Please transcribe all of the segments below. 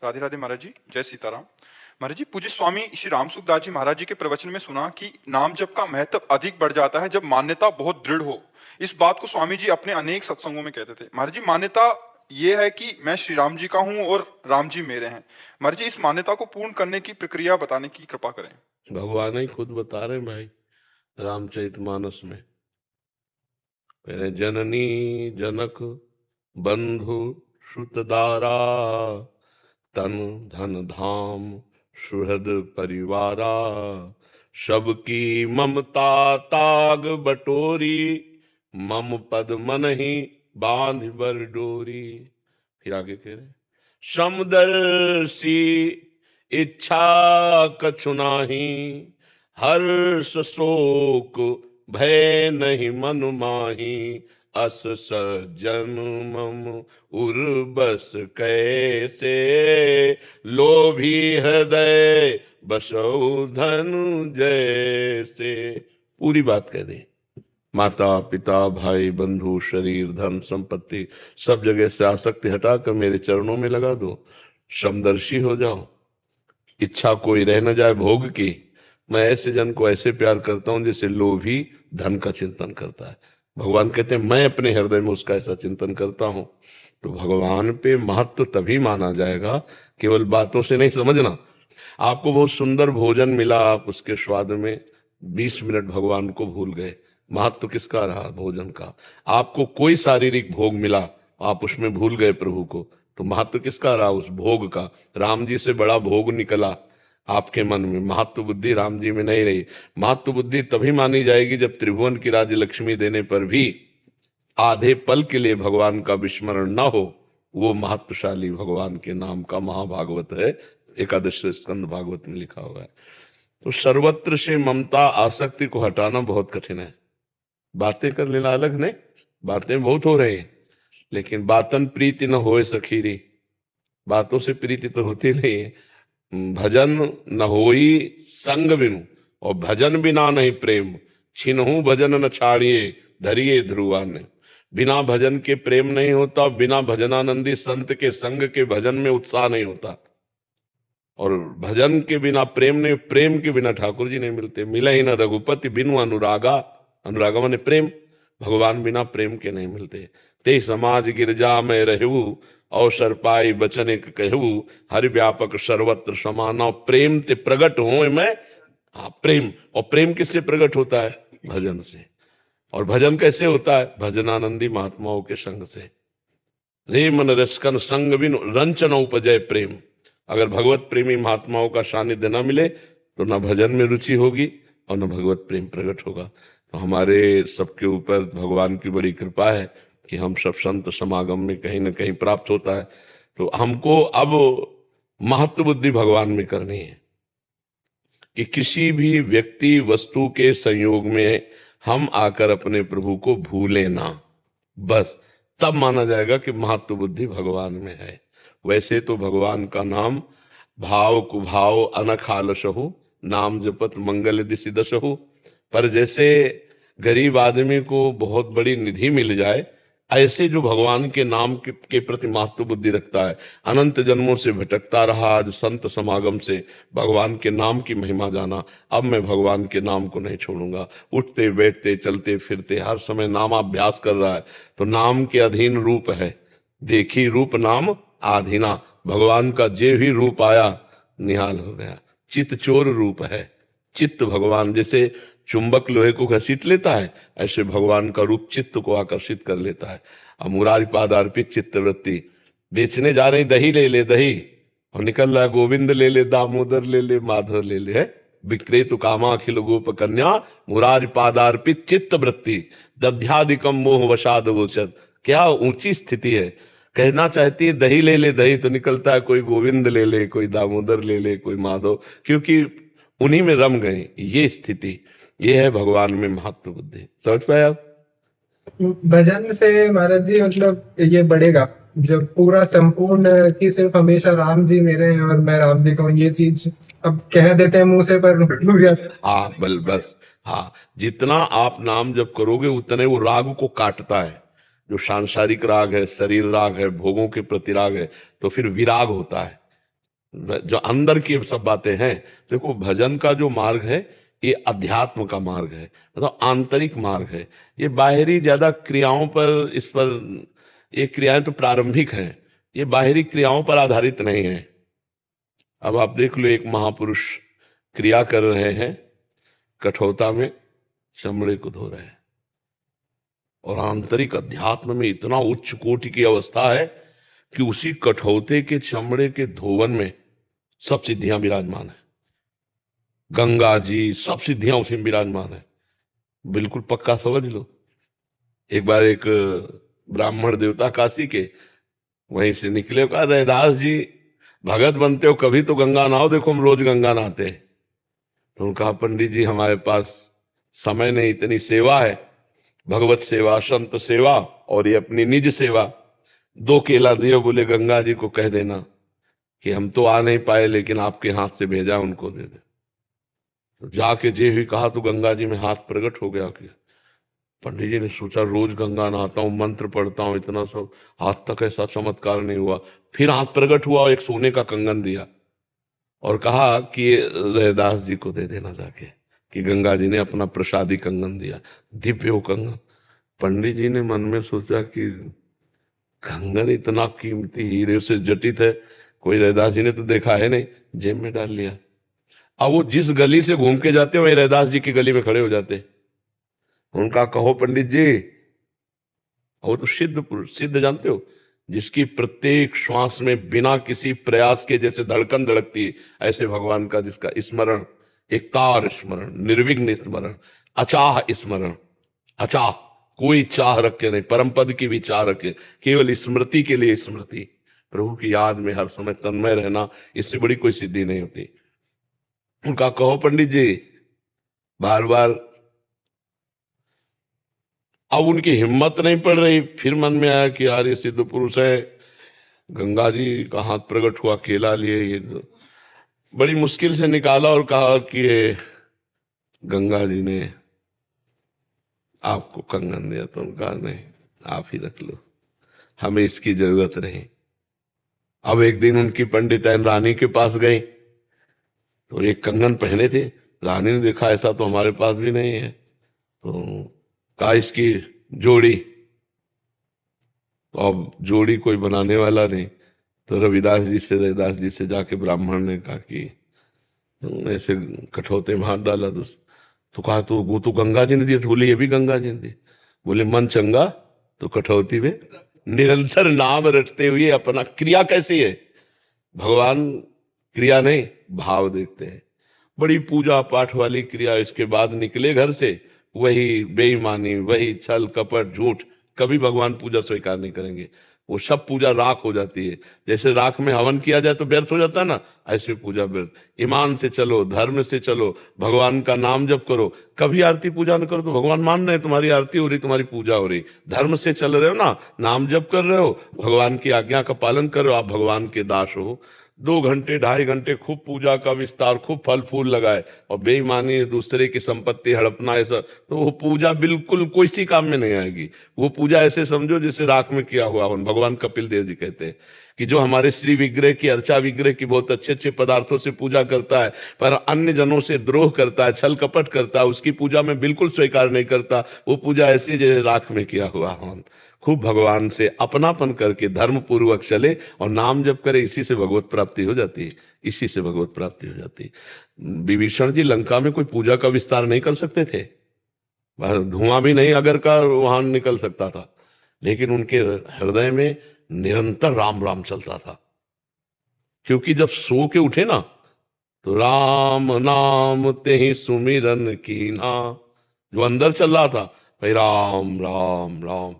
राधे राधे महाराज जी, जय सीताराम। महाराज जी, पूज्य स्वामी श्री रामसुखदास जी महाराज जी के प्रवचन में सुना कि नाम जप का महत्व अधिक बढ़ जाता है जब मान्यता बहुत दृढ़ हो। इस बात को स्वामी जी अपने अनेक सत्संगों में कहते थे। महाराज जी, मान्यता ये है कि मैं श्री राम जी का हूँ और राम जी मेरे हैं। महाराज जी, इस मान्यता को पूर्ण करने की प्रक्रिया बताने की कृपा करें। भगवान ही खुद बता रहे हैं भाई रामचरितमानस में। पहले जननी जनक बंधु श्रुतदारा तन धन धाम सुहृद परिवारा सबकी ममता ताग बटोरी मम पद मन ही बांध बर डोरी। फिर आगे कह रहे समदर्शी इच्छा कछु नाही हर्ष शोक भय नहीं मन माही अस सज्जन मम उर्बस कैसे लोभी हृदय बसौ धनु जैसे। पूरी बात कह दे। माता पिता भाई बंधु शरीर धन संपत्ति सब जगह से आसक्ति हटाकर मेरे चरणों में लगा दो। समदर्शी हो जाओ, इच्छा कोई रह न जाए भोग की। मैं ऐसे जन को ऐसे प्यार करता हूं जैसे लोभी धन का चिंतन करता है। भगवान कहते हैं मैं अपने हृदय में उसका ऐसा चिंतन करता हूं। तो भगवान पे महत्व तभी माना जाएगा, केवल बातों से नहीं समझना। आपको बहुत सुंदर भोजन मिला, आप उसके स्वाद में 20 मिनट भगवान को भूल गए, महत्व किसका रहा भोजन का। आपको कोई शारीरिक भोग मिला, आप उसमें भूल गए प्रभु को, तो महत्व किसका रहा उस भोग का। राम जी से बड़ा भोग निकला आपके मन में, महत्व बुद्धि राम जी में नहीं रही। महत्व बुद्धि तभी मानी जाएगी जब त्रिभुवन की राज्य लक्ष्मी देने पर भी आधे पल के लिए भगवान का विस्मरण ना हो। वो महत्वशाली भगवान के नाम का महाभागवत है, एकादश स्कंद भागवत में लिखा हुआ है। तो सर्वत्र से ममता आसक्ति को हटाना बहुत कठिन है। बातें कर लेना अलग नहीं, बातें बहुत हो रही हैं, लेकिन बातन प्रीति न होए सखीरी, बातों से प्रीति तो होती नहीं है। भजन न होई संग बिनु, और भजन बिना नहीं प्रेम, छिनहु भजन न छाड़िए धरिए ध्रुवान। बिना भजन के प्रेम नहीं होता, बिना भजनानंदी संत के संग के भजन में उत्साह नहीं होता, और भजन के बिना प्रेम नहीं, प्रेम के बिना ठाकुर जी नहीं मिलते। मिले ही न रघुपति बिनु अनुरागा, अनुरागा माने प्रेम, भगवान बिना प्रेम के नहीं मिलते। ते समाज गिरजा में रहू अवसर पाई बचन एक कहू हरि व्यापक सर्वत्र समाना प्रेम ते प्रगट हो मैं। हाँ प्रेम, और प्रेम किससे प्रकट होता है? भजन से। और भजन कैसे होता है? भजनानंदी महात्माओं के संग से। रे मन रसकन संग बिन रंचन उपजय प्रेम। अगर भगवत प्रेमी महात्माओं का सानिध्य न मिले तो न भजन में रुचि होगी और न भगवत प्रेम प्रकट होगा। तो हमारे सबके ऊपर भगवान की बड़ी कृपा है कि हम सब संत समागम में कहीं न कहीं प्राप्त होता है। तो हमको अब महत्व बुद्धि भगवान में करनी है कि किसी भी व्यक्ति वस्तु के संयोग में हम आकर अपने प्रभु को भूले ना, बस तब माना जाएगा कि महत्व बुद्धि भगवान में है। वैसे तो भगवान का नाम भाव कुभाव अनखालसहु नाम जपत मंगल दिशि दसहु। पर जैसे गरीब आदमी को बहुत बड़ी निधि मिल जाए, ऐसे जो भगवान के नाम के प्रति महत्व बुद्धि रखता है, अनंत जन्मों से भटकता रहा, आज संत समागम से भगवान के नाम की महिमा जाना, अब मैं भगवान के नाम को नहीं छोड़ूंगा। उठते बैठते चलते फिरते हर समय नामाभ्यास कर रहा है। तो नाम के अधीन रूप है, देखी रूप नाम आधीना। भगवान का जे भी रूप आया निहाल हो गया। चित्त चोर रूप है, चित्त भगवान जैसे चुंबक लोहे को घसीट लेता है, ऐसे भगवान का रूप चित्त को आकर्षित कर लेता है। अब मुरारी पाद अर्पित चित्त वृत्ति, बेचने जा रहे दही ले ले दही, और निकल रहा है गोविंद ले ले दामोदर ले ले माधव ले ले, है विक्रे तो कामा अखिल गोप कन्या मुरारी पादार्पित चित्त वृत्ति दध्यादिकम मोह वशाद गोचर। क्या ऊंची स्थिति है। कहना चाहती है दही ले ले दही, तो निकलता है कोई गोविंद ले ले, कोई दामोदर ले ले, कोई माधव, क्योंकि उन्हीं में रम गए। ये स्थिति, ये है भगवान में महत्व बुद्धि। समझ पाए आप? भजन से महाराज जी मतलब ये बढ़ेगा जब पूरा संपूर्ण कि सिर्फ हमेशा राम जी मेरे हैं और मैं राम जी का हूं, ये चीज अब कह देते हैं मुंह से पर हाँ बस हाँ, जितना आप नाम जब करोगे उतने वो राग को काटता है। जो सांसारिक राग है, शरीर राग है, भोगों के प्रति राग है, तो फिर विराग होता है। जो अंदर की सब बातें हैं। देखो भजन का जो मार्ग है ये अध्यात्म का मार्ग है, मतलब आंतरिक मार्ग है। ये बाहरी ज्यादा क्रियाओं पर, इस पर, ये क्रियाएं तो प्रारंभिक हैं, ये बाहरी क्रियाओं पर आधारित नहीं है। अब आप देख लो, एक महापुरुष क्रिया कर रहे हैं, कठोता में चमड़े को धो रहे हैं, और आंतरिक अध्यात्म में इतना उच्च कोटि की अवस्था है कि उसी कठौते के चमड़े के धोवन में सब सिद्धियां विराजमान है। गंगा जी, सब सिद्धियां उसी में विराजमान है। बिल्कुल पक्का समझ लो। एक बार एक ब्राह्मण देवता काशी के वहीं से निकले, कहा रैदास जी भगत बनते हो कभी तो गंगा नहाओ, देखो हम रोज गंगा नहाते हैं। तो उन्होंने कहा पंडित जी हमारे पास समय नहीं, इतनी सेवा है, भगवत सेवा, संत सेवा और ये अपनी निज सेवा, 2 केला दिए, बोले गंगा जी को कह देना कि हम तो आ नहीं पाए लेकिन आपके हाथ से भेजा, उनको दे दे। तो जाके जे ही कहा तो गंगा जी में हाथ प्रकट हो गया। कि पंडित जी ने सोचा रोज गंगा नहाता हूँ, मंत्र पढ़ता हूँ, इतना सब, आज तक ऐसा चमत्कार नहीं हुआ। फिर हाथ प्रकट हुआ और एक सोने का कंगन दिया और कहा कि ये रैदास जी को दे देना जाके, कि गंगा जी ने अपना प्रसादी कंगन दिया, दिव्य हो कंगन। पंडित जी ने मन में सोचा कि कंगन इतना कीमती हीरे से जटित है, कोई रैदास जी ने तो देखा है नहीं, जेब में डाल लिया। अब वो जिस गली से घूम के जाते वही रैदास जी की गली में खड़े हो जाते। उनका कहो पंडित जी, वो तो सिद्ध पुरुष, सिद्ध जानते हो, जिसकी प्रत्येक श्वास में बिना किसी प्रयास के जैसे धड़कन धड़कती है, ऐसे भगवान का जिसका स्मरण, एकतार स्मरण, निर्विघ्न स्मरण, अचाह स्मरण, अचाह कोई चाह रखे नहीं, परम पद की भी चाह रखे, केवल स्मृति के लिए स्मृति, प्रभु की याद में हर समय तन्मय रहना, इससे बड़ी कोई सिद्धि नहीं होती। उनका कहो पंडित जी, बार बार। अब उनकी हिम्मत नहीं पड़ रही, फिर मन में आया कि यार ये सिद्ध पुरुष है, गंगा जी का हाथ प्रकट हुआ, केला लिए, ये तो बड़ी मुश्किल से निकाला और कहा कि ये गंगा जी ने आपको कंगन दिया। तो उनका नहीं, आप ही रख लो, हमें इसकी जरूरत नहीं। अब एक दिन उनकी पंडिताइन रानी के पास गई, तो एक कंगन पहने थे, रानी ने देखा ऐसा तो हमारे पास भी नहीं है, तो कहा इसकी जोड़ी। तो अब जोड़ी कोई बनाने वाला नहीं, तो रविदास जी से, रविदास जी से जाके ब्राह्मण ने कहा कि ऐसे कठौते में हाथ डाला तो कहा तो वो तो गंगा जी ने दिया। तो बोले ये भी गंगा जी ने दी। बोले मन चंगा तो कठौती में निरंतर नाम रटते हुए अपना, क्रिया कैसी है, भगवान क्रिया नहीं भाव देखते हैं। बड़ी पूजा पाठ वाली क्रिया, इसके बाद निकले घर से वही बेईमानी, वही छल कपट झूठ, कभी भगवान पूजा स्वीकार नहीं करेंगे। वो सब पूजा राख हो जाती है। जैसे राख में हवन किया जाए तो व्यर्थ हो जाता है ना, ऐसे पूजा व्यर्थ। ईमान से चलो, धर्म से चलो, भगवान का नाम जप करो। कभी आरती पूजा न करो तो भगवान मान रहे, तुम्हारी आरती हो रही, तुम्हारी पूजा हो रही। धर्म से चल रहे हो ना, नाम जप कर रहे हो, भगवान की आज्ञा का पालन कर रहे हो, आप भगवान के दास हो। 2 घंटे 2.5 घंटे खूब पूजा का विस्तार, खूब फल फूल लगाए, और बेईमानी, दूसरे की संपत्ति हड़पना, ऐसा, तो वो पूजा बिल्कुल कोई सी काम में नहीं आएगी। वो पूजा ऐसे समझो जैसे राख में किया हुआ हवन। भगवान कपिल देव जी कहते हैं कि जो हमारे श्री विग्रह की, अर्चा विग्रह की बहुत अच्छे अच्छे पदार्थों से पूजा करता है, पर अन्य जनों से द्रोह करता है, छल कपट करता है, उसकी पूजा में बिल्कुल स्वीकार नहीं करता। वो पूजा ऐसी जैसे राख में किया हुआ हवन। खूब भगवान से अपनापन करके धर्म पूर्वक चले और नाम जप करे, इसी से भगवत प्राप्ति हो जाती है, इसी से भगवत प्राप्ति हो जाती है। विभीषण जी लंका में कोई पूजा का विस्तार नहीं कर सकते थे, धुआं भी नहीं अगर का वहां निकल सकता था, लेकिन उनके हृदय में निरंतर राम राम चलता था। क्योंकि जब सो के उठे ना तो राम नाम ते ही सुमिरन कीना, जो अंदर चल रहा था भाई राम राम राम।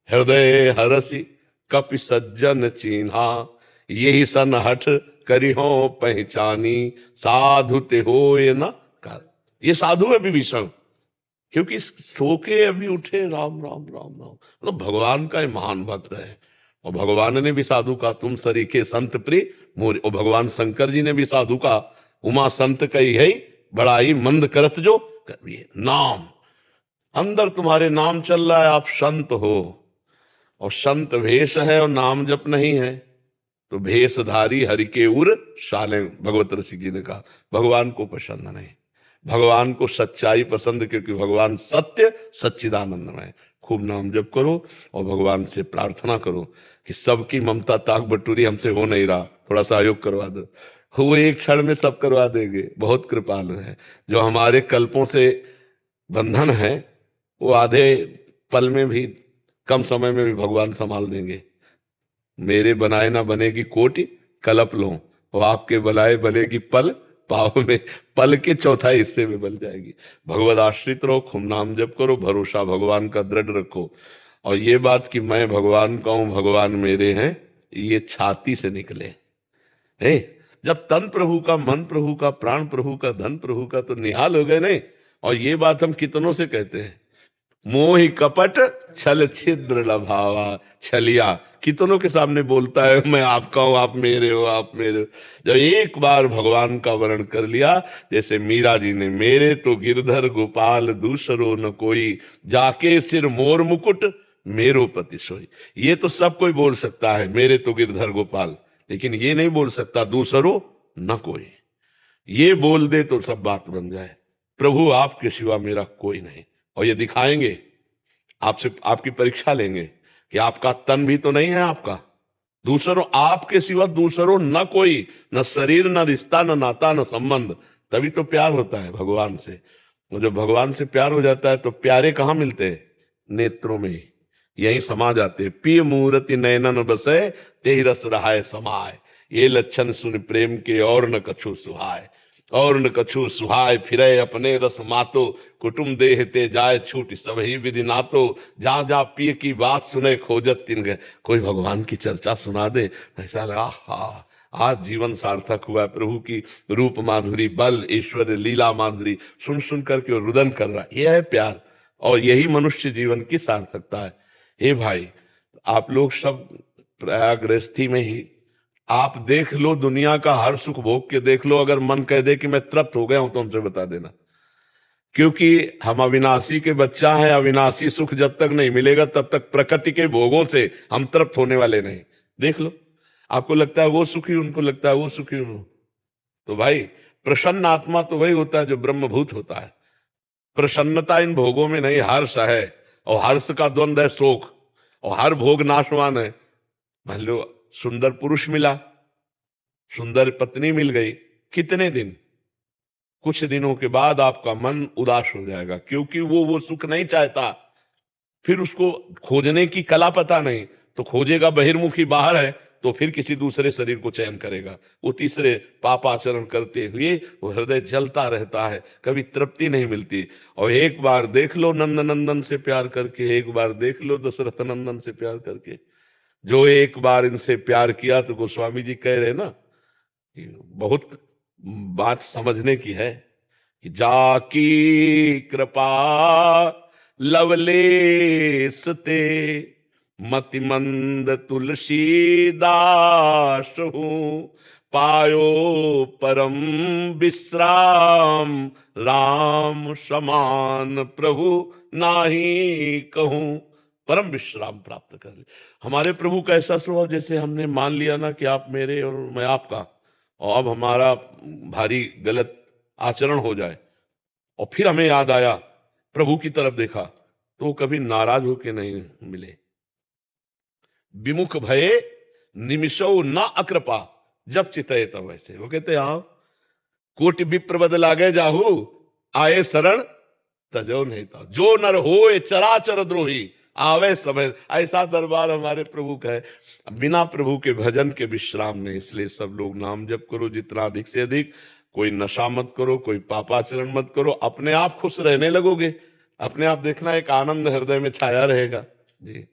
हृदय हरसि कपि सज्जन चीन्हा, यही सन हठ करी हो पहचानी, साधु ते हो ये ना कर। ये साधु है विभीषण, क्योंकि सो के अभी उठे, राम राम राम राम, मतलब भगवान का महान भक्त है। और भगवान ने भी साधु का तुम सरीखे संत प्रिय मोर, और भगवान शंकर जी ने भी साधु का उमा संत कही है बड़ाई मंद करत जो करिए। नाम अंदर तुम्हारे नाम चल रहा है, आप संत हो, और संत वेश है और नाम जप नहीं है। तो भेषधारी हरि के उर शाले, भगवत रसिक जी ने कहा। भगवान को पसंद नहीं, भगवान को सच्चाई पसंद, क्योंकि भगवान सत्य सच्चिदानंदमय है। खूब नाम जप करो और भगवान से प्रार्थना करो कि सबकी ममता ताक बटूरी हमसे हो नहीं रहा, थोड़ा सहयोग करवा दो। वो एक क्षण में सब करवा देंगे, बहुत कृपालु है। जो हमारे कल्पों से बंधन है वो आधे पल में भी, कम समय में भी भगवान संभाल देंगे। मेरे बनाए ना बनेगी कोटि कलप लो, और आपके बनाए बनेगी पल, पाव में पल के चौथाई हिस्से में बन जाएगी। भगवद आश्रित रहो, खूब नाम जप करो, भरोसा भगवान का दृढ़ रखो। और ये बात कि मैं भगवान का हूं, भगवान मेरे हैं, ये छाती से निकले। है जब तन प्रभु का, मन प्रभु का, प्राण प्रभु का, धन प्रभु का, तो निहाल हो गए नहीं। और ये बात हम कितनों से कहते हैं, मोहि कपट छल छिद्र लभावा, छलिया कितनों के सामने बोलता है, मैं आपका हूं, आप मेरे हो, आप मेरे हो। जब एक बार भगवान का वर्ण कर लिया, जैसे मीरा जी ने, मेरे तो गिरधर गोपाल दूसरो न कोई, जाके सिर मोर मुकुट मेरो पति सोई। ये तो सब कोई बोल सकता है, मेरे तो गिरधर गोपाल, लेकिन ये नहीं बोल सकता दूसरो न कोई। ये बोल दे तो सब बात बन जाए, प्रभु आपके सिवा मेरा कोई नहीं। और ये दिखाएंगे, आपसे आपकी परीक्षा लेंगे कि आपका तन भी तो नहीं है आपका, दूसरों, आपके सिवा दूसरों न कोई, न शरीर, न रिश्ता, न नाता, न संबंध। तभी तो प्यार होता है भगवान से। और जब भगवान से प्यार हो जाता है तो प्यारे कहाँ मिलते हैं? नेत्रों में, यही समा जाते हैं। पिय मूर्ति नयनन बसे, तेहि रस रहाय समाय, ये लक्षण सुन प्रेम के और न कछु सुहाय, और न कछु सुहाय फिरे अपने रस मातो, कुटुम देह ते जाय छूट सब ही विधि नातो, जा जा पिय की बात सुने खोजत तिन गए। कोई भगवान की चर्चा सुना दे, ऐसा लगा हा, आज जीवन सार्थक हुआ। प्रभु की रूप माधुरी, बल, ऐश्वर्य, लीला माधुरी सुन सुन करके वो रुदन कर रहा। यह है प्यार, और यही मनुष्य जीवन की सार्थकता है। हे भाई, आप लोग सब प्रयाग गृहस्थी में ही आप देख लो, दुनिया का हर सुख भोग के देख लो। अगर मन कह दे कि मैं तृप्त हो गया हूं तो हमसे बता देना, क्योंकि हम अविनाशी के बच्चा हैं। अविनाशी सुख जब तक नहीं मिलेगा तब तक प्रकृति के भोगों से हम तृप्त होने वाले नहीं। देख लो, आपको लगता है वो सुखी, उनको लगता है वो सुखी। तो भाई, प्रसन्न आत्मा तो वही होता है जो ब्रह्मभूत होता है। प्रसन्नता इन भोगों में नहीं, हर्ष है, और हर्ष का द्वंद्व है शोक, और हर भोग नाशवान है। मान लो सुंदर पुरुष मिला, सुंदर पत्नी मिल गई, कितने दिन, कुछ दिनों के बाद आपका मन उदास हो जाएगा, क्योंकि वो सुख नहीं चाहता। फिर उसको खोजने की कला पता नहीं, तो खोजेगा, बहिर्मुखी बाहर है, तो फिर किसी दूसरे शरीर को चयन करेगा। वो तीसरे पापाचरण करते हुए वो हृदय जलता रहता है, कभी तृप्ति नहीं मिलती। और एक बार देख लो नंद नंदन से प्यार करके, एक बार देख लो दशरथ नंदन से प्यार करके। जो एक बार इनसे प्यार किया, तो गोस्वामी जी कह रहे ना, बहुत बात समझने की है कि जाकी कृपा लवलेस ते, मति मंद तुलसीदास हूं, पायो परम विश्राम, राम समान प्रभु नाही कहूं। परम विश्राम प्राप्त कर ले। हमारे प्रभु का ऐसा स्वभाव, जैसे हमने मान लिया ना कि आप मेरे और मैं आपका, और अब हमारा भारी गलत आचरण हो जाए, और फिर हमें याद आया, प्रभु की तरफ देखा, तो वो कभी नाराज होके नहीं मिले। विमुख भये निमिषो न अकृपा, जब चितये तब वैसे। वो कहते आओ कोटि विप्र बद लागे जाहू, आए शरण तजो नहीं था, जो नर होए चराचर द्रोही, आवे समय। ऐसा दरबार हमारे प्रभु का है। बिना प्रभु के भजन के विश्राम नहीं। इसलिए सब लोग नाम जप करो जितना अधिक से अधिक। कोई नशा मत करो, कोई पापाचरण मत करो, अपने आप खुश रहने लगोगे। अपने आप देखना एक आनंद हृदय में छाया रहेगा जी।